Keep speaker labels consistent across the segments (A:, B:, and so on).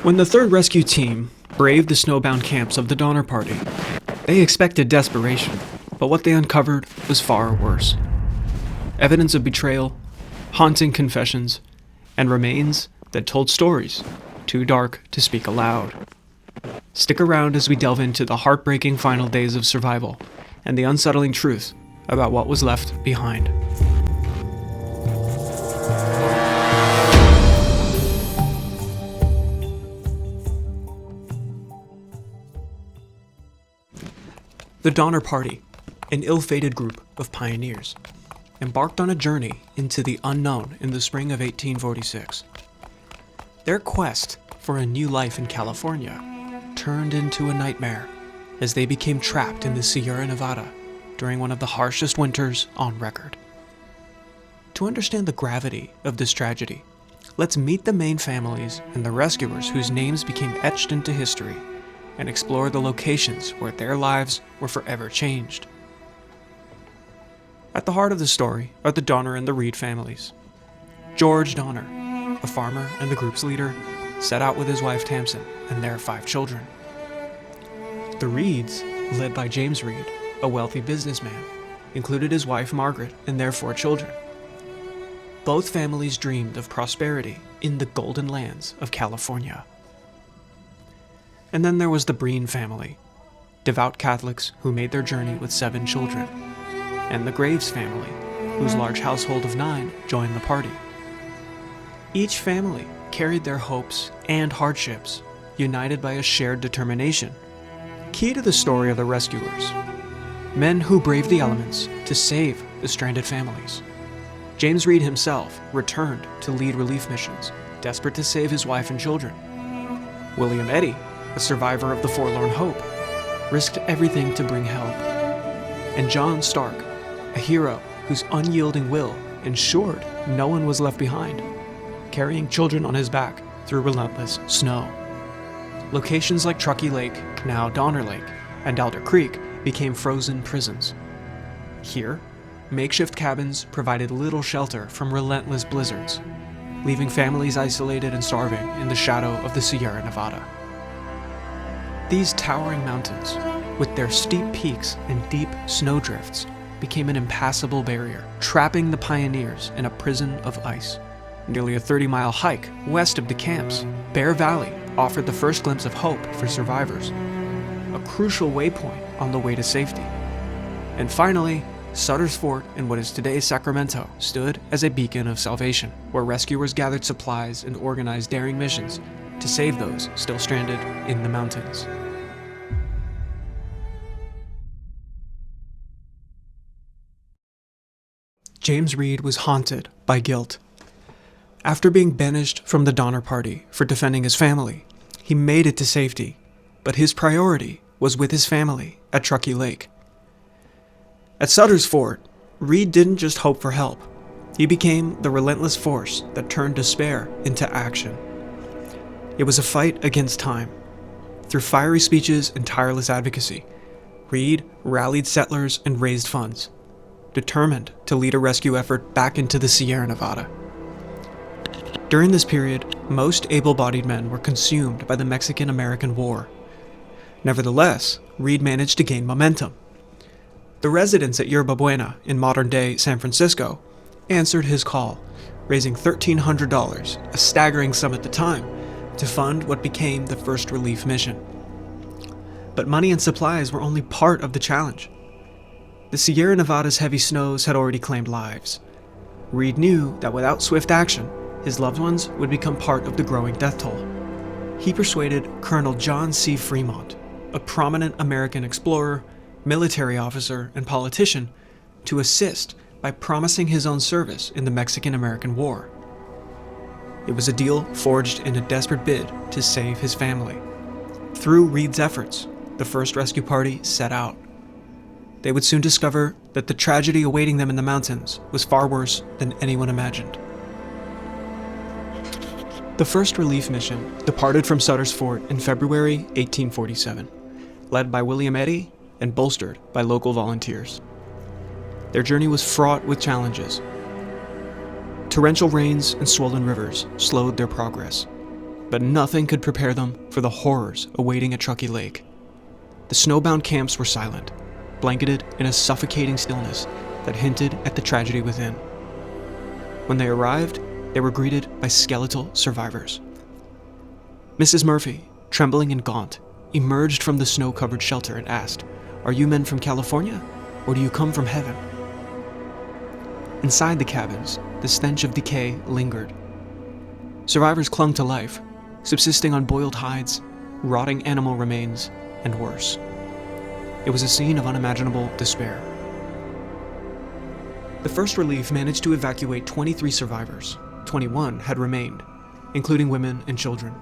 A: When the 3rd Rescue Team braved the snowbound camps of the Donner Party, they expected desperation, but what they uncovered was far worse. Evidence of betrayal, haunting confessions, and remains that told stories too dark to speak aloud. Stick around as we delve into the heartbreaking final days of survival and the unsettling truth about what was left behind. The Donner Party, an ill-fated group of pioneers, embarked on a journey into the unknown in the spring of 1846. Their quest for a new life in California turned into a nightmare as they became trapped in the Sierra Nevada during one of the harshest winters on record. To understand the gravity of this tragedy, let's meet the main families and the rescuers whose names became etched into history, and explore the locations where their lives were forever changed. At the heart of the story are the Donner and the Reed families. George Donner, a farmer and the group's leader, set out with his wife Tamsin and their 5 children. The Reeds, led by James Reed, a wealthy businessman, included his wife Margaret and their 4 children. Both families dreamed of prosperity in the golden lands of California. And then there was the Breen family, devout Catholics who made their journey with 7 children, and the Graves family, whose large household of 9 joined the party. Each family carried their hopes and hardships, united by a shared determination. Key to the story are the rescuers, men who braved the elements to save the stranded families. James Reed himself returned to lead relief missions, desperate to save his wife and children. William Eddy, a survivor of the Forlorn Hope, risked everything to bring help. And John Stark, a hero whose unyielding will ensured no one was left behind, carrying children on his back through relentless snow. Locations like Truckee Lake, now Donner Lake, and Alder Creek became frozen prisons. Here, makeshift cabins provided little shelter from relentless blizzards, leaving families isolated and starving in the shadow of the Sierra Nevada. These towering mountains, with their steep peaks and deep snowdrifts, became an impassable barrier, trapping the pioneers in a prison of ice. Nearly a 30-mile hike west of the camps, Bear Valley offered the first glimpse of hope for survivors, a crucial waypoint on the way to safety. And finally, Sutter's Fort in what is today Sacramento stood as a beacon of salvation, where rescuers gathered supplies and organized daring missions to save those still stranded in the mountains. James Reed was haunted by guilt. After being banished from the Donner Party for defending his family, he made it to safety, but his priority was with his family at Truckee Lake. At Sutter's Fort, Reed didn't just hope for help. He became the relentless force that turned despair into action. It was a fight against time. Through fiery speeches and tireless advocacy, Reed rallied settlers and raised funds, determined to lead a rescue effort back into the Sierra Nevada. During this period, most able-bodied men were consumed by the Mexican-American War. Nevertheless, Reed managed to gain momentum. The residents at Yerba Buena in modern-day San Francisco answered his call, raising $1,300, a staggering sum at the time, to fund what became the first relief mission. But money and supplies were only part of the challenge. The Sierra Nevada's heavy snows had already claimed lives. Reed knew that without swift action, his loved ones would become part of the growing death toll. He persuaded Colonel John C. Fremont, a prominent American explorer, military officer, and politician, to assist by promising his own service in the Mexican-American War. It was a deal forged in a desperate bid to save his family. Through Reed's efforts, the first rescue party set out. They would soon discover that the tragedy awaiting them in the mountains was far worse than anyone imagined. The first relief mission departed from Sutter's Fort in February 1847, led by William Eddy and bolstered by local volunteers. Their journey was fraught with challenges. Torrential rains and swollen rivers slowed their progress. but nothing could prepare them for the horrors awaiting at Truckee Lake. The snowbound camps were silent, blanketed in a suffocating stillness that hinted at the tragedy within. When they arrived, they were greeted by skeletal survivors. Mrs. Murphy, trembling and gaunt, emerged from the snow-covered shelter and asked, "Are you men from California, or do you come from heaven?" Inside the cabins, the stench of decay lingered. Survivors clung to life, subsisting on boiled hides, rotting animal remains, and worse. It was a scene of unimaginable despair. The First Relief managed to evacuate 23 survivors. 21 had remained, including women and children.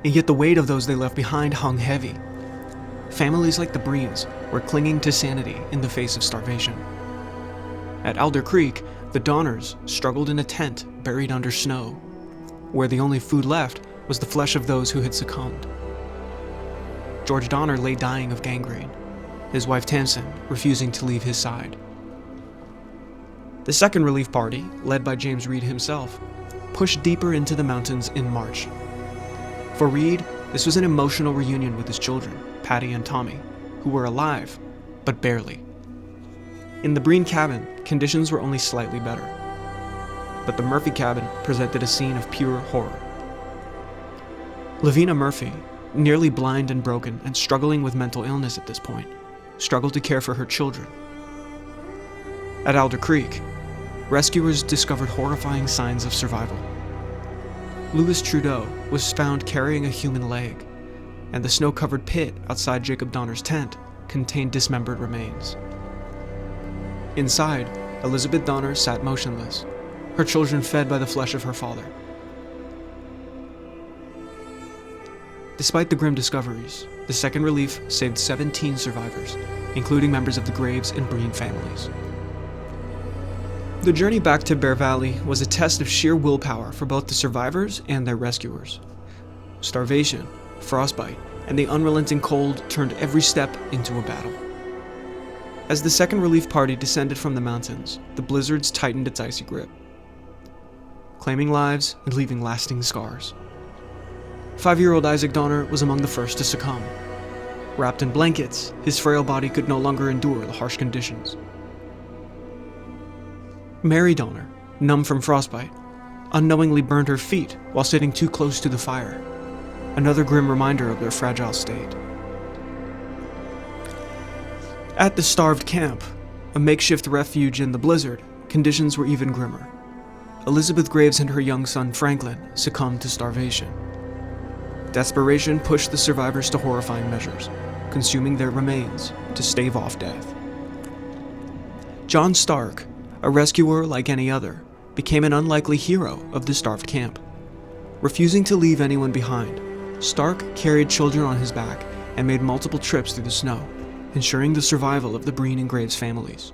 A: And yet the weight of those they left behind hung heavy. Families like the Breens were clinging to sanity in the face of starvation. At Alder Creek, the Donners struggled in a tent buried under snow, where the only food left was the flesh of those who had succumbed. George Donner lay dying of gangrene, his wife Tamsin refusing to leave his side. The Second Relief Party, led by James Reed himself, pushed deeper into the mountains in March. For Reed, this was an emotional reunion with his children, Patty and Tommy, who were alive, but barely. In the Breen cabin, conditions were only slightly better, but the Murphy cabin presented a scene of pure horror. Lavina Murphy, nearly blind and broken and struggling with mental illness at this point, struggled to care for her children. At Alder Creek, rescuers discovered horrifying signs of survival. Louis Trudeau was found carrying a human leg, and the snow-covered pit outside Jacob Donner's tent contained dismembered remains. Inside, Elizabeth Donner sat motionless, her children fed by the flesh of her father. Despite the grim discoveries, the Second Relief saved 17 survivors, including members of the Graves and Breen families. The journey back to Bear Valley was a test of sheer willpower for both the survivors and their rescuers. Starvation, frostbite, and the unrelenting cold turned every step into a battle. As the Second Relief Party descended from the mountains, the blizzards tightened its icy grip, claiming lives and leaving lasting scars. 5-year-old Isaac Donner was among the first to succumb. Wrapped in blankets, his frail body could no longer endure the harsh conditions. Mary Donner, numb from frostbite, unknowingly burned her feet while sitting too close to the fire, another grim reminder of their fragile state. At the starved camp, a makeshift refuge in the blizzard, conditions were even grimmer. Elizabeth Graves and her young son Franklin succumbed to starvation. Desperation pushed the survivors to horrifying measures, consuming their remains to stave off death. John Stark, a rescuer like any other, became an unlikely hero of the starved camp. Refusing to leave anyone behind, Stark carried children on his back and made multiple trips through the snow, ensuring the survival of the Breen and Graves families.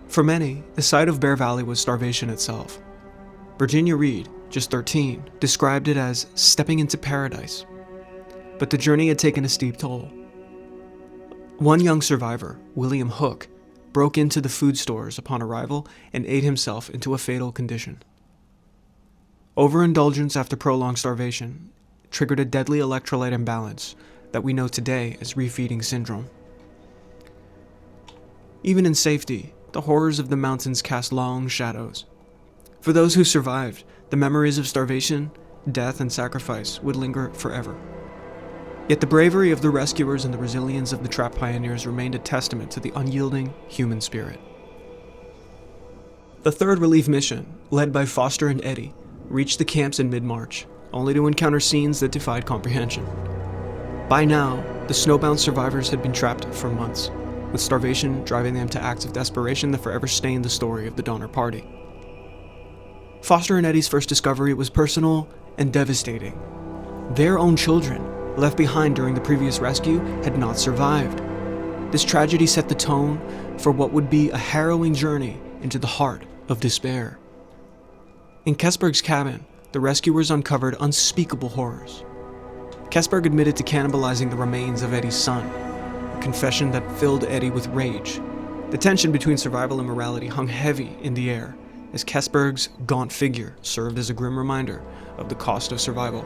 A: For many, the sight of Bear Valley was starvation itself. Virginia Reed, just 13, described it as stepping into paradise. But the journey had taken a steep toll. One young survivor, William Hook, broke into the food stores upon arrival and ate himself into a fatal condition. Overindulgence after prolonged starvation triggered a deadly electrolyte imbalance that we know today as refeeding syndrome. Even in safety, the horrors of the mountains cast long shadows. For those who survived, the memories of starvation, death, and sacrifice would linger forever. Yet the bravery of the rescuers and the resilience of the trap pioneers remained a testament to the unyielding human spirit. The Third Relief Mission, led by Foster and Eddie, reached the camps in mid-March, only to encounter scenes that defied comprehension. By now, the snowbound survivors had been trapped for months, with starvation driving them to acts of desperation that forever stained the story of the Donner Party. Foster and Eddie's first discovery was personal and devastating. Their own children, left behind during the previous rescue, had not survived. This tragedy set the tone for what would be a harrowing journey into the heart of despair. In Kesberg's cabin, the rescuers uncovered unspeakable horrors. Kesberg admitted to cannibalizing the remains of Eddie's son, a confession that filled Eddie with rage. The tension between survival and morality hung heavy in the air as Kesberg's gaunt figure served as a grim reminder of the cost of survival.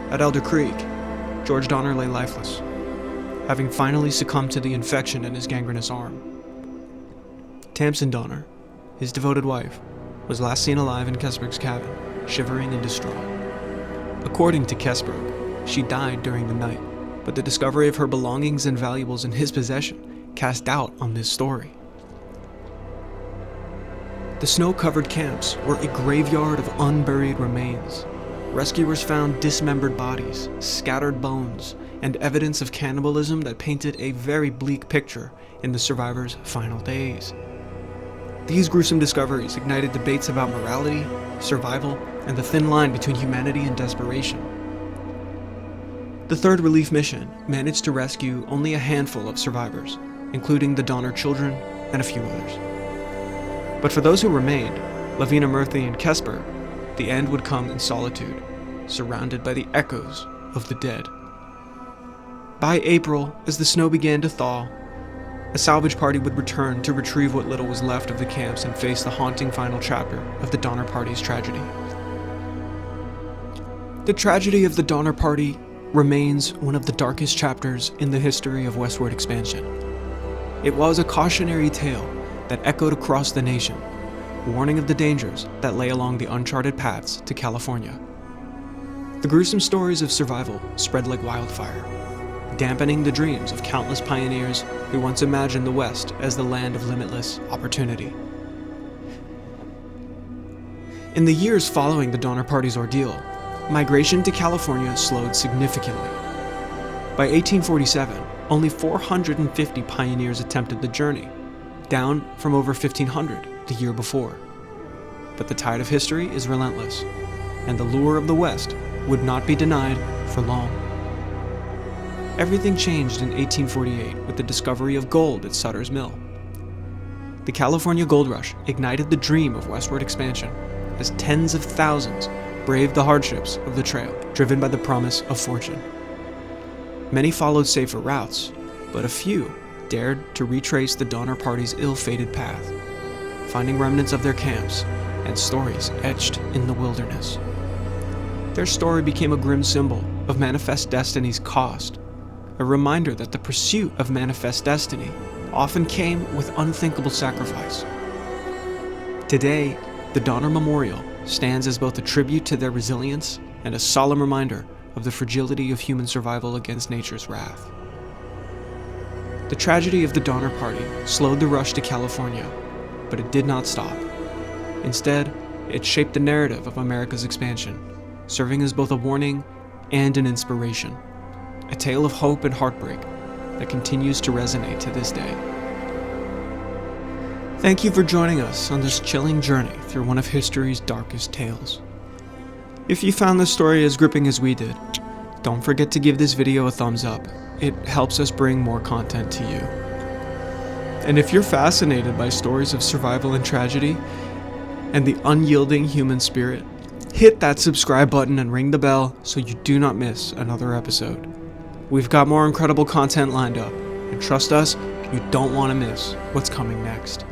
A: At Elder Creek, George Donner lay lifeless, having finally succumbed to the infection in his gangrenous arm. Tamsin Donner, his devoted wife, was last seen alive in Kesberg's cabin, shivering and distraught. According to Kesberg, she died during the night, but the discovery of her belongings and valuables in his possession cast doubt on this story. The snow-covered camps were a graveyard of unburied remains. Rescuers found dismembered bodies, scattered bones, and evidence of cannibalism that painted a very bleak picture in the survivors' final days. These gruesome discoveries ignited debates about morality, survival, and the thin line between humanity and desperation. The third relief mission managed to rescue only a handful of survivors, including the Donner children and a few others. But for those who remained, Lavina Murthy and Kesberg, the end would come in solitude, surrounded by the echoes of the dead. By April, as the snow began to thaw, a salvage party would return to retrieve what little was left of the camps and face the haunting final chapter of the Donner Party's tragedy. The tragedy of the Donner Party remains one of the darkest chapters in the history of westward expansion. It was a cautionary tale that echoed across the nation, warning of the dangers that lay along the uncharted paths to California. The gruesome stories of survival spread like wildfire, dampening the dreams of countless pioneers who once imagined the West as the land of limitless opportunity. In the years following the Donner Party's ordeal, migration to California slowed significantly. By 1847, only 450 pioneers attempted the journey, down from over 1,500 the year before. But the tide of history is relentless, and the lure of the West would not be denied for long. Everything changed in 1848 with the discovery of gold at Sutter's Mill. The California Gold Rush ignited the dream of westward expansion as tens of thousands braved the hardships of the trail, driven by the promise of fortune. Many followed safer routes, but a few dared to retrace the Donner Party's ill-fated path, finding remnants of their camps and stories etched in the wilderness. Their story became a grim symbol of manifest destiny's cost, a reminder that the pursuit of manifest destiny often came with unthinkable sacrifice. Today, the Donner Memorial stands as both a tribute to their resilience and a solemn reminder of the fragility of human survival against nature's wrath. The tragedy of the Donner Party slowed the rush to California, but it did not stop. Instead, it shaped the narrative of America's expansion, serving as both a warning and an inspiration, a tale of hope and heartbreak that continues to resonate to this day. Thank you for joining us on this chilling journey through one of history's darkest tales. If you found this story as gripping as we did, don't forget to give this video a thumbs up. It helps us bring more content to you. And if you're fascinated by stories of survival and tragedy, and the unyielding human spirit, hit that subscribe button and ring the bell so you do not miss another episode. We've got more incredible content lined up, and trust us, you don't want to miss what's coming next.